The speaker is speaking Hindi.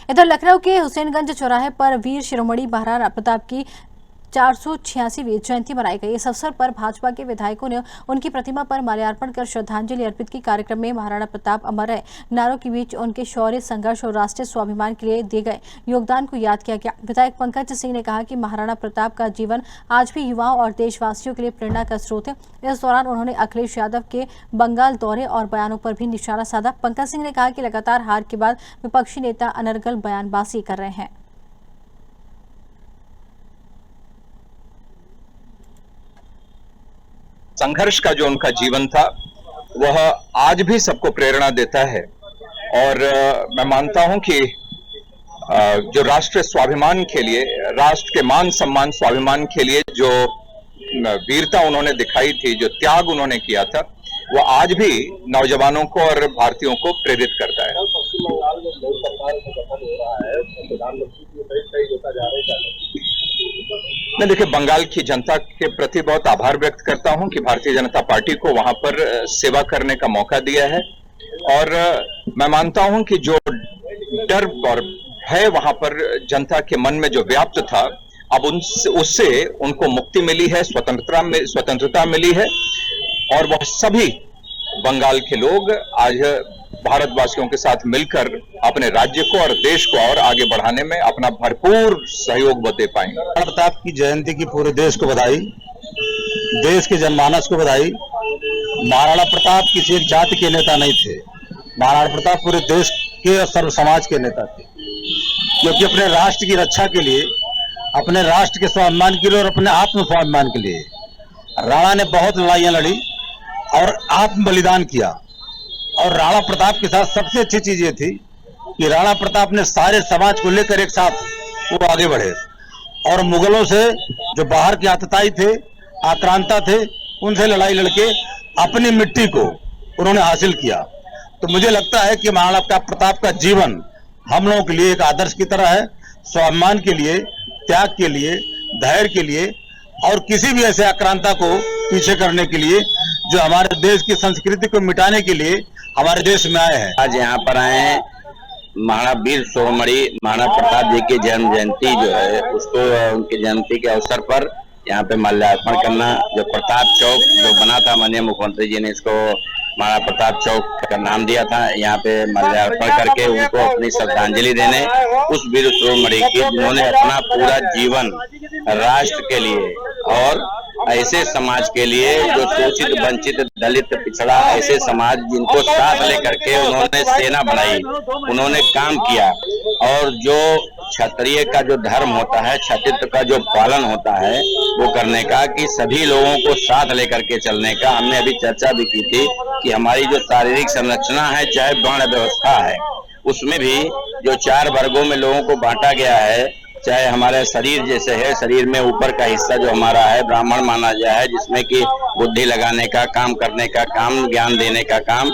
इधर लखनऊ के हुसैनगंज चौराहे पर वीर शिरोमणि महाराणा प्रताप की 486वीं जयंती मनाई गई। इस अवसर पर भाजपा के विधायकों ने उनकी प्रतिमा पर माल्यार्पण कर श्रद्धांजलि अर्पित की। कार्यक्रम में महाराणा प्रताप अमर रहे नारों के बीच उनके शौर्य, संघर्ष और राष्ट्रीय स्वाभिमान के लिए दिए गए योगदान को याद किया गया। विधायक पंकज सिंह ने कहा कि महाराणा प्रताप का जीवन आज भी युवाओं और देशवासियों के लिए प्रेरणा का स्रोत है। इस दौरान उन्होंने अखिलेश यादव के बंगाल दौरे और बयानों पर भी निशाना साधा। पंकज सिंह ने कहा कि लगातार हार के बाद विपक्षी नेता अनर्गल बयानबाजी कर रहे हैं। संघर्ष का जो उनका जीवन था वह आज भी सबको प्रेरणा देता है और मैं मानता हूं कि जो राष्ट्रीय स्वाभिमान के लिए, राष्ट्र के मान सम्मान स्वाभिमान के लिए जो वीरता उन्होंने दिखाई थी, जो त्याग उन्होंने किया था, वो आज भी नौजवानों को और भारतीयों को प्रेरित करता है। मैं देखिए बंगाल की जनता के प्रति बहुत आभार व्यक्त करता हूं कि भारतीय जनता पार्टी को वहां पर सेवा करने का मौका दिया है और मैं मानता हूं कि जो डर और भय वहां पर जनता के मन में जो व्याप्त था, अब उससे उनको मुक्ति मिली है, स्वतंत्रता मिली है और वह सभी बंगाल के लोग आज भारतवासियों के साथ मिलकर अपने राज्य को और देश को और आगे बढ़ाने में अपना भरपूर सहयोग दे पाएंगे। महाराणा प्रताप की जयंती की पूरे देश को बधाई, देश के जनमानस को बधाई। महाराणा प्रताप किसी एक जाति के नेता नहीं थे, महाराणा प्रताप पूरे देश के और सर्व समाज के नेता थे, क्योंकि अपने राष्ट्र की रक्षा के लिए, अपने राष्ट्र के स्वाभिमान के लिए और अपने आत्म स्वाभिमान के लिए राणा ने बहुत लड़ाइयां लड़ी और आत्म बलिदान किया। और राणा प्रताप के साथ सबसे अच्छी चीज ये थी कि राणा प्रताप ने सारे समाज को लेकर एक साथ वो आगे बढ़े और मुगलों से जो बाहर के आतताई थे, आक्रांता थे, उनसे लड़ाई लड़के अपनी मिट्टी को उन्होंने हासिल किया। तो मुझे लगता है कि महाराणा प्रताप का जीवन हम लोगों के लिए एक आदर्श की तरह है, स्वाभिमान के लिए, त्याग के लिए, धैर्य के लिए और किसी भी ऐसे आक्रांता को पीछे करने के लिए जो हमारे देश की संस्कृति को मिटाने के लिए हमारे देश में आए हैं। आज यहाँ पर आए हैं महाराणा वीर शिरोमणि महाराणा प्रताप जी की जन्म जयंती जो है उसको, उनकी जयंती के अवसर पर यहाँ पे माल्यार्पण करना। जो प्रताप चौक जो बना था, माननीय मुख्यमंत्री जी ने इसको महाराणा प्रताप चौक का नाम दिया था। यहाँ पे माल्यार्पण करके उनको अपनी श्रद्धांजलि देने, उस वीर शिरोमणि की जिन्होंने अपना पूरा जीवन राष्ट्र के लिए और ऐसे समाज के लिए जो शोषित, वंचित, दलित, पिछड़ा, ऐसे समाज जिनको साथ लेकर के उन्होंने सेना बनाई, उन्होंने काम किया। और जो क्षत्रिय का जो धर्म होता है, क्षत्रित्व का जो पालन होता है, वो करने का, कि सभी लोगों को साथ लेकर के चलने का। हमने अभी चर्चा भी की थी कि हमारी जो शारीरिक संरचना है, चाहे वर्ण व्यवस्था है, उसमें भी जो 4 वर्गों में लोगों को बांटा गया है, चाहे हमारे शरीर जैसे है, शरीर में ऊपर का हिस्सा जो हमारा है ब्राह्मण माना गया है, जिसमें कि बुद्धि लगाने का काम, करने का काम, ज्ञान देने का काम,